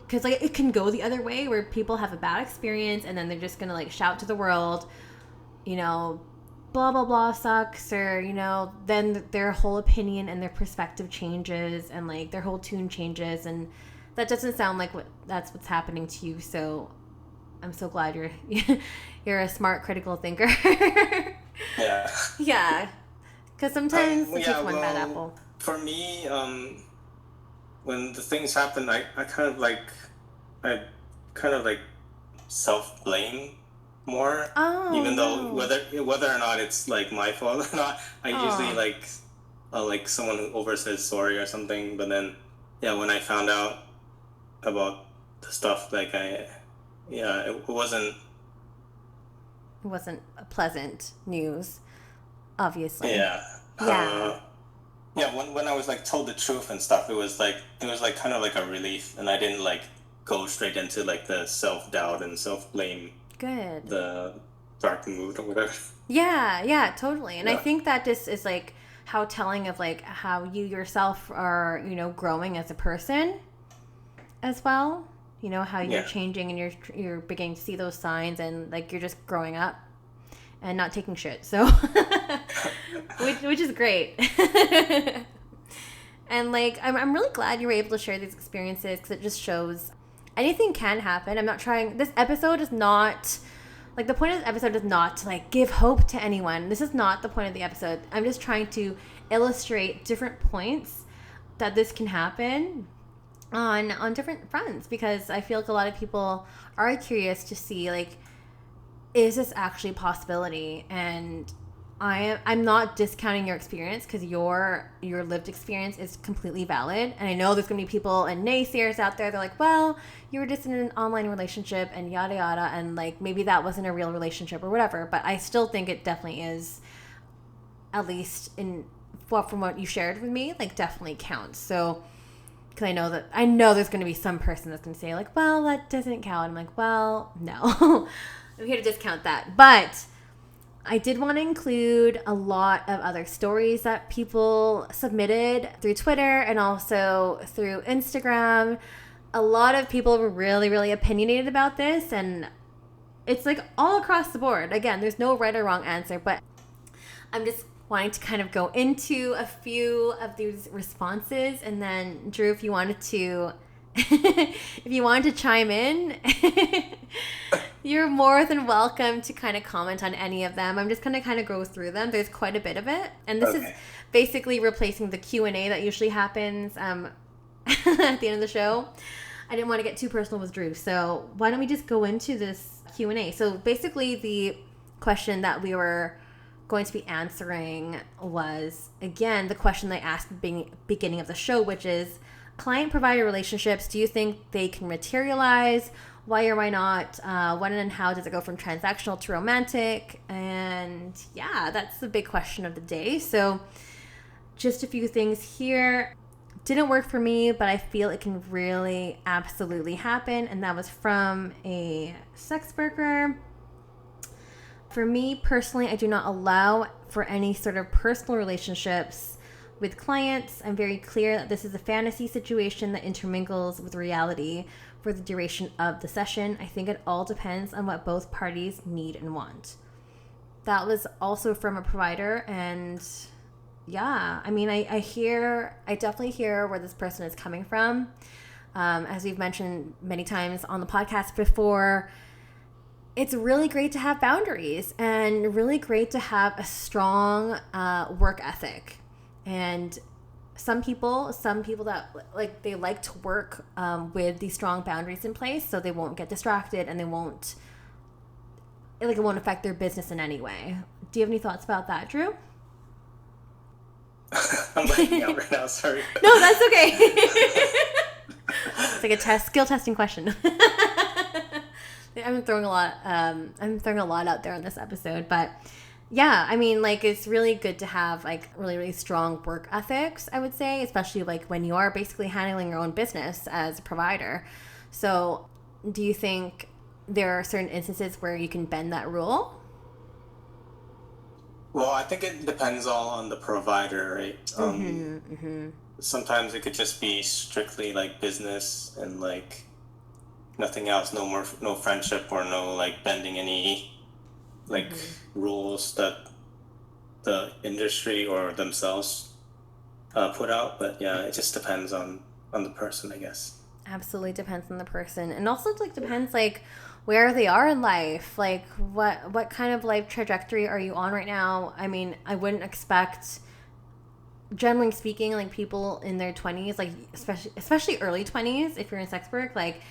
because like it can go the other way where people have a bad experience and then they're just gonna like shout to the world, you know, blah blah blah sucks, or you know, then their whole opinion and their perspective changes, and like their whole tune changes, and that doesn't sound like that's what's happening to you. So I'm so glad you're a smart, critical thinker. Yeah, Because sometimes it takes one bad apple. For me, when the things happen, I kind of like self-blame more. Oh, Even though no. whether or not it's like my fault or not, I usually like someone who over says sorry or something. But then, yeah, when I found out about the stuff, like it wasn't. It wasn't pleasant news, obviously. Yeah. Yeah. Yeah. When I was like told the truth and stuff, it was like kind of like a relief, and I didn't like go straight into like the self-doubt and self-blame. Good. The dark mood or whatever. Yeah, totally. And Yeah. I think that just is like how telling of like how you yourself are, growing as a person as well. How you're changing and you're beginning to see those signs, and like you're just growing up and not taking shit. So which is great. And like I'm really glad you were able to share these experiences, because it just shows anything can happen. I'm not trying. This episode is not like, the point of this episode is not to like give hope to anyone. This is not the point of the episode. I'm just trying to illustrate different points that this can happen on different fronts, because I feel like a lot of people are curious to see like, is this actually a possibility? And I'm not discounting your experience, because your lived experience is completely valid. And I know there's going to be people and naysayers out there. They're like, well, you were just in an online relationship and yada yada, and like maybe that wasn't a real relationship or whatever. But I still think it definitely is, at least from what you shared with me, like definitely counts. So, because I know there's going to be some person that's going to say like, well, that doesn't count. I'm like, well, no. I'm here to discount that. But I did want to include a lot of other stories that people submitted through Twitter and also through Instagram. A lot of people were really, really opinionated about this, and it's like all across the board. Again, there's no right or wrong answer, but I'm just wanting to kind of go into a few of these responses, and then Drew, if you wanted to chime in, you're more than welcome to kind of comment on any of them. I'm just going to kind of go through them. There's quite a bit of it, and this is basically replacing the Q&A that usually happens at the end of the show. I didn't want to get too personal with Drew, so why don't we just go into this Q&A? So basically the question that we were going to be answering was, again, the question they asked at the beginning of the show, which is, client-provider relationships, do you think they can materialize? Why or why not? When and how does it go from transactional to romantic? And yeah, that's the big question of the day. So just a few things here. Didn't work for me, but I feel it can really absolutely happen. And that was from a sex worker. For me personally, I do not allow for any sort of personal relationships with clients. I'm very clear that this is a fantasy situation that intermingles with reality for the duration of the session. I think it all depends on what both parties need and want. That was also from a provider, and yeah, I mean, I definitely hear where this person is coming from. As we've mentioned many times on the podcast before, it's really great to have boundaries and really great to have a strong work ethic. And some people that like, they like to work with these strong boundaries in place, so they won't get distracted and it won't affect their business in any way. Do you have any thoughts about that, Drew? I'm blanking out right now. Sorry. No, that's okay. It's like a skill testing question. I'm throwing a lot out there on this episode, but yeah, I mean, like, it's really good to have like really, really strong work ethics, I would say, especially like when you are basically handling your own business as a provider. So do you think there are certain instances where you can bend that rule? Well, I think it depends all on the provider, right? Sometimes it could just be strictly like business and like nothing else, no friendship or no like bending any like rules that the industry or themselves put out. But yeah, it just depends on the person, I guess. Absolutely depends on the person, and also like depends like where they are in life, like what kind of life trajectory are you on right now. I mean, I wouldn't expect generally speaking, like people in their 20s, like especially early 20s, if you're in sex work, like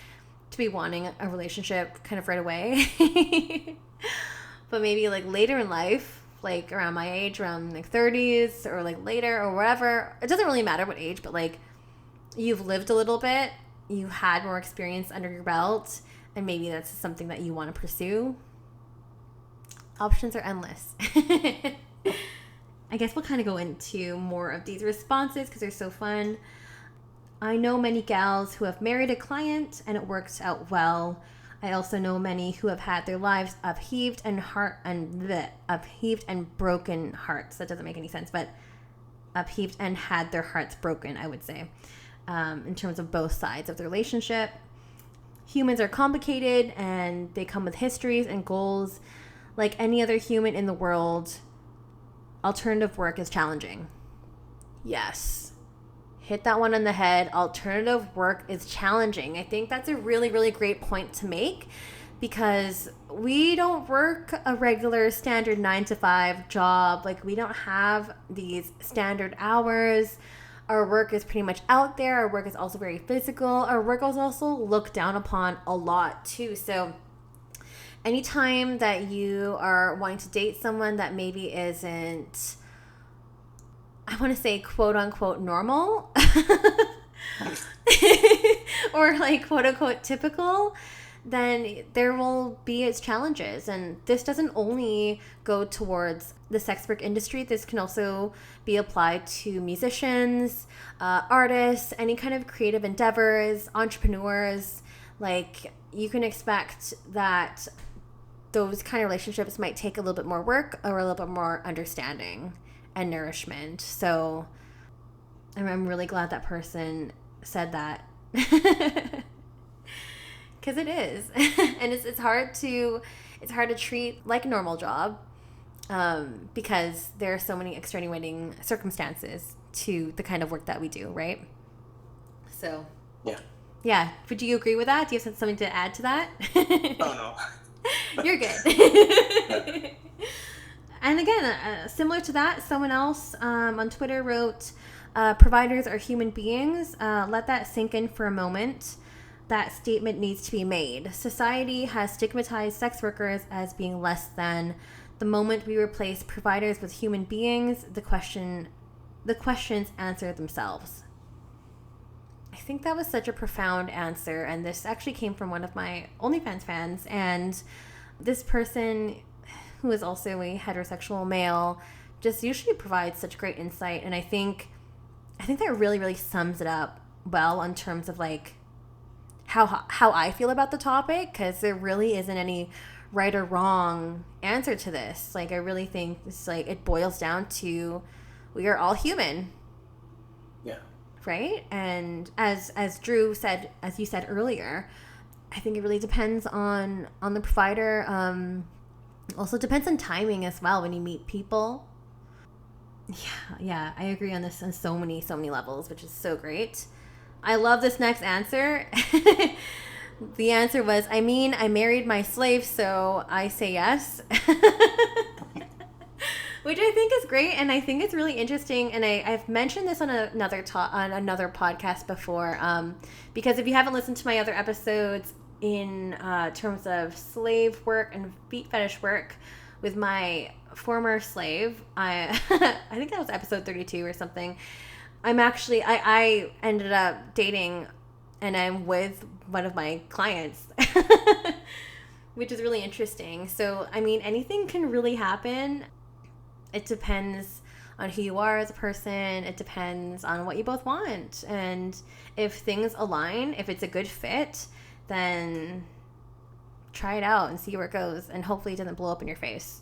to be wanting a relationship kind of right away. But maybe like later in life, like around my age, around like 30s or like later or whatever, it doesn't really matter what age, but like you've lived a little bit, you had more experience under your belt, and maybe that's something that you want to pursue. Options are endless. I guess we'll kind of go into more of these responses because they're so fun. I know many gals who have married a client and it works out well. I also know many who have had their lives upheaved and broken hearts. That doesn't make any sense, but upheaved and had their hearts broken, I would say, in terms of both sides of the relationship. Humans are complicated and they come with histories and goals. Like any other human in the world, alternative work is challenging. Yes. Hit that one on the head. Alternative work is challenging. I think that's a really, really great point to make because we don't work a regular standard 9-to-5 job. Like we don't have these standard hours. Our work is pretty much out there. Our work is also very physical. Our work is also looked down upon a lot too. So anytime that you are wanting to date someone that maybe isn't, I want to say quote unquote normal or like quote unquote typical, then there will be its challenges. And this doesn't only go towards the sex work industry. This can also be applied to musicians, artists, any kind of creative endeavors, entrepreneurs. Like you can expect that those kind of relationships might take a little bit more work or a little bit more understanding and nourishment. So I'm really glad that person said that because it is. And it's hard to treat like a normal job because there are so many extenuating circumstances to the kind of work that we do, right? So yeah, would you agree with that? Do you have something to add to that? Oh no. You're good. And again, similar to that, someone else on Twitter wrote, providers are human beings. Let that sink in for a moment. That statement needs to be made. Society has stigmatized sex workers as being less than. The moment we replace providers with human beings, the questions answer themselves. I think that was such a profound answer, and this actually came from one of my OnlyFans fans, and this person, who is also a heterosexual male, just usually provides such great insight. And I think that really, really sums it up well in terms of like how I feel about the topic, because there really isn't any right or wrong answer to this. Like I really think it's like it boils down to we are all human. Yeah. Right? And as Drew said, as you said earlier, I think it really depends on the provider. Also depends on timing as well when you meet people. Yeah, I agree on this on so many levels, which is so great. I love this next answer. The answer was, I married my slave, so I say yes. Which I think is great, and I think it's really interesting. And I've mentioned this on another podcast before, because if you haven't listened to my other episodes in terms of slave work and feet fetish work with my former slave, I think that was episode 32 or something. I ended up dating, and I'm with one of my clients, which is really interesting. So, I mean, anything can really happen. It depends on who you are as a person. It depends on what you both want. And if things align, if it's a good fit, then try it out and see where it goes. And hopefully it doesn't blow up in your face.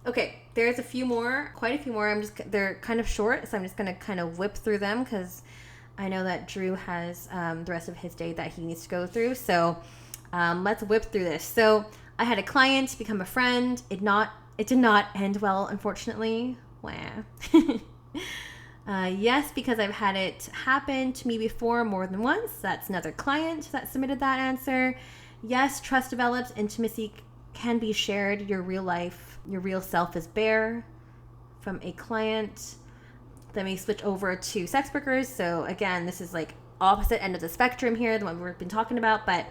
Okay, there's quite a few more. They're kind of short, so I'm just going to kind of whip through them because I know that Drew has the rest of his day that he needs to go through. So let's whip through this. So I had a client become a friend. It did not end well, unfortunately. Wow. Yes, because I've had it happen to me before more than once. That's another client that submitted that answer. Yes, trust develops. Intimacy can be shared. Your real self is bare, from a client. Then we switch over to sex workers. So again, this is like opposite end of the spectrum here, the one we've been talking about, but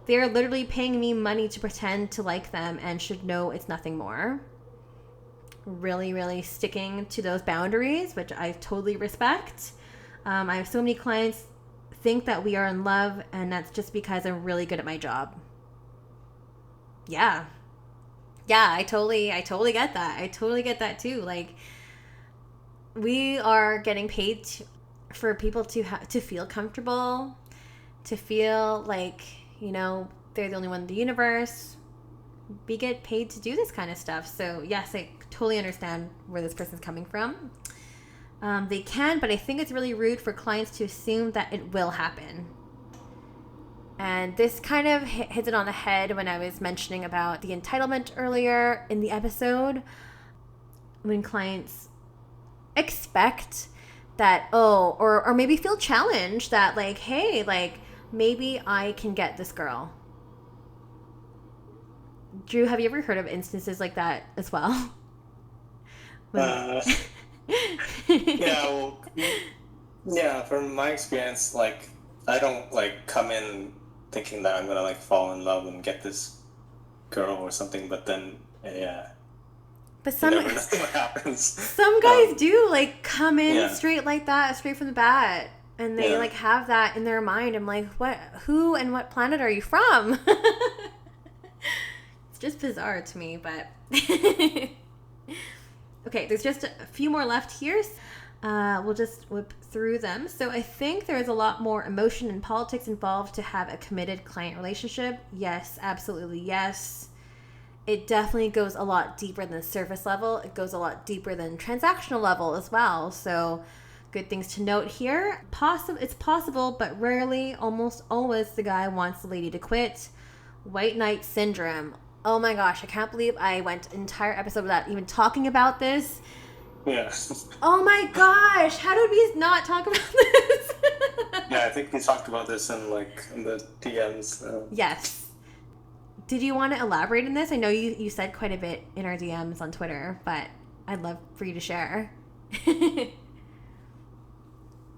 they're literally paying me money to pretend to like them and should know it's nothing more. Really, really sticking to those boundaries, which I totally respect. I have so many clients think that we are in love, and that's just because I'm really good at my job. Yeah, I totally get that. I totally get that too. Like, we are getting paid for people to feel comfortable, to feel like, you know, they're the only one in the universe. We get paid to do this kind of stuff. So yes, I totally understand where this person's coming from. They can, but I think it's really rude for clients to assume that it will happen. And this kind of hits it on the head when I was mentioning about the entitlement earlier in the episode. When clients expect that, or maybe feel challenged that, like, hey, like, maybe I can get this girl. Drew, have you ever heard of instances like that as well? Yeah, from my experience, like, I don't, like, come in thinking that I'm gonna, like, fall in love and get this girl or something, but then, yeah. But some you never know what happens. Some guys do, like, come in straight like that, straight from the bat, and they like have that in their mind. I'm like, who and what planet are you from? It's just bizarre to me, but okay, there's just a few more left here. We'll just whip through them. So I think there is a lot more emotion and politics involved to have a committed client relationship. Yes, absolutely yes. It definitely goes a lot deeper than the surface level. It goes a lot deeper than transactional level as well. So good things to note here. It's possible, but rarely, almost always, the guy wants the lady to quit. White knight syndrome. Oh my gosh, I can't believe I went an entire episode without even talking about this. Yeah. Oh my gosh, how did we not talk about this? Yeah, I think we talked about this in the DMs. Yes. Did you want to elaborate on this? I know you said quite a bit in our DMs on Twitter, but I'd love for you to share.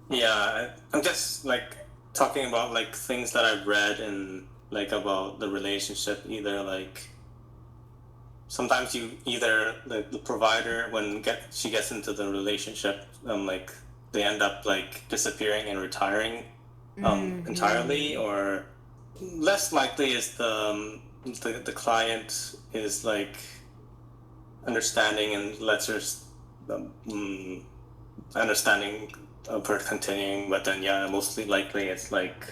Yeah, I'm just, like, talking about, like, things that I've read and, like, about the relationship. Either, like, sometimes the provider, when she gets into the relationship, like, they end up, like, disappearing and retiring entirely, or less likely is the client is, like, understanding and lets her understanding of her continuing, but then mostly likely it's, like,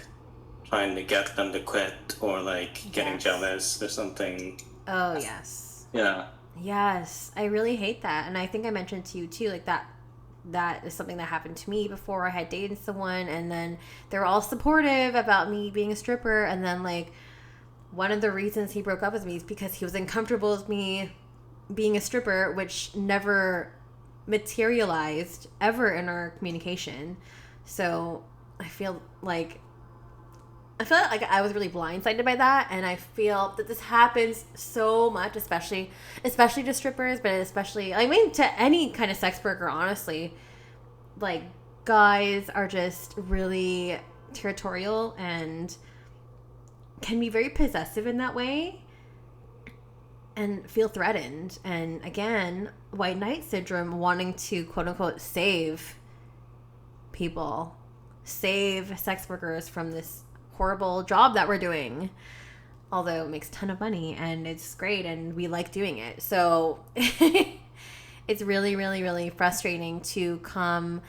trying to get them to quit, or, like, getting jealous or something. Oh yes. Yeah. Yes, I really hate that, and I think I mentioned to you too, like, that is something that happened to me before I had dated someone, and then they were all supportive about me being a stripper, and then, like, one of the reasons he broke up with me is because he was uncomfortable with me being a stripper, which never materialized ever in our communication. So I feel like I was really blindsided by that, and I feel that this happens so much, especially to strippers, but especially, I mean, to any kind of sex worker, honestly. Like, guys are just really territorial and can be very possessive in that way and feel threatened. And again, white knight syndrome, wanting to quote unquote save people, save sex workers from this horrible job that we're doing, although it makes a ton of money and it's great and we like doing it. So it's really, really, really frustrating to come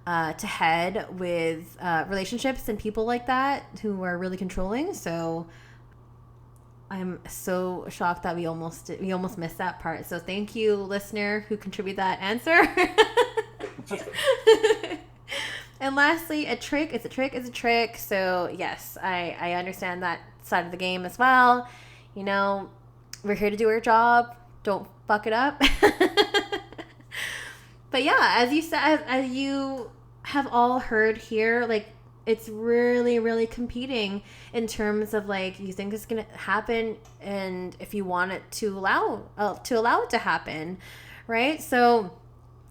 to head with relationships and people like that who are really controlling. So I'm so shocked that we almost missed that part. So thank you, listener, who contributed that answer. And lastly, a trick is a trick is a trick. So yes, I understand that side of the game as well. You know, we're here to do our job. Don't fuck it up. But yeah, as you said, as you have all heard here, like, it's really, really competing in terms of, like, you think it's going to happen and if you want it to allow it to happen, right? So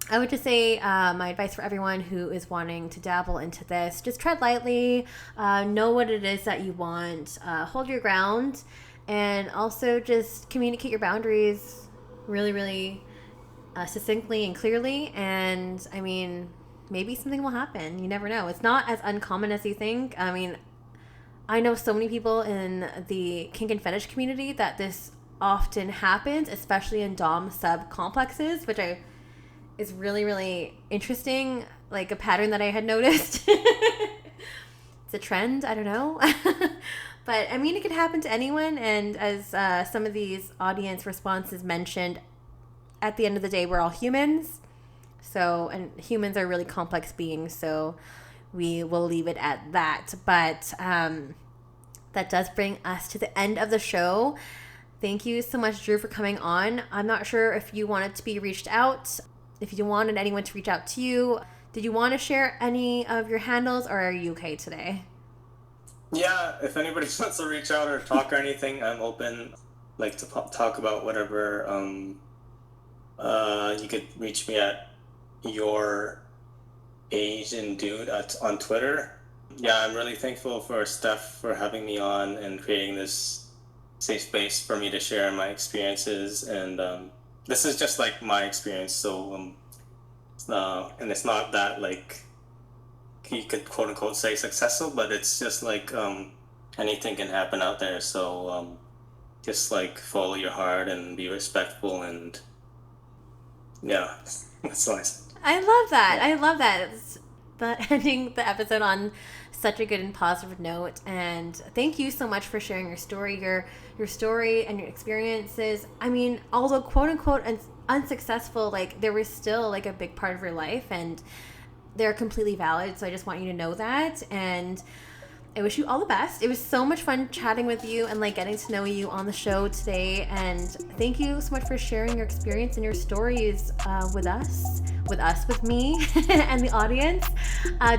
I would just say my advice for everyone who is wanting to dabble into this, just tread lightly, know what it is that you want, hold your ground, and also just communicate your boundaries really, really succinctly and clearly. And I mean, maybe something will happen. You never know. It's not as uncommon as you think. I mean, I know so many people in the kink and fetish community that this often happens, especially in dom sub complexes, which is really, really interesting. Like a pattern that I had noticed. It's a trend. I don't know. But I mean, it could happen to anyone. And as some of these audience responses mentioned, at the end of the day, we're all humans. So, and humans are really complex beings. So we will leave it at that. But that does bring us to the end of the show. Thank you so much, Drew, for coming on. I'm not sure if you wanted to be reached out, if you wanted anyone to reach out to you. Did you want to share any of your handles, or are you okay today? Yeah, if anybody wants to reach out or talk or anything, I'm open. Like to talk about whatever. You could reach me at your Asian dude on Twitter. Yeah, I'm really thankful for Steph for having me on and creating this safe space for me to share my experiences. And this is just like my experience. So, and it's not that like you could quote unquote say successful, but it's just like anything can happen out there. So just like follow your heart and be respectful, and yeah, that's nice. I love that. I love that. It's ending the episode on such a good and positive note. And thank you so much for sharing your story, your story and your experiences. I mean, although quote unquote unsuccessful, like there was still like a big part of your life, and they're completely valid. So I just want you to know that. And I wish you all the best. It was so much fun chatting with you and like getting to know you on the show today. And thank you so much for sharing your experience and your stories with me and the audience.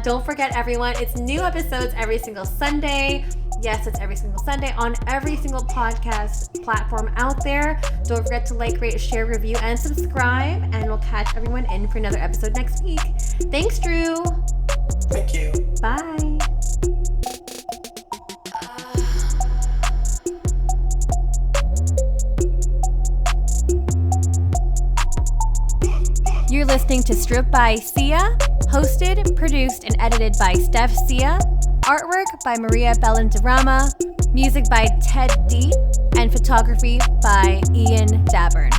Don't forget, everyone, it's new episodes every single Sunday. Yes, it's every single Sunday on every single podcast platform out there. Don't forget to like, rate, share, review, and subscribe. And we'll catch everyone in for another episode next week. Thanks, Drew. Thank you. Bye. You're listening to Strip by Sia, hosted, produced, and edited by Steph Sia, artwork by Maria Bellandarama, music by Ted D, and photography by Ian Dabern.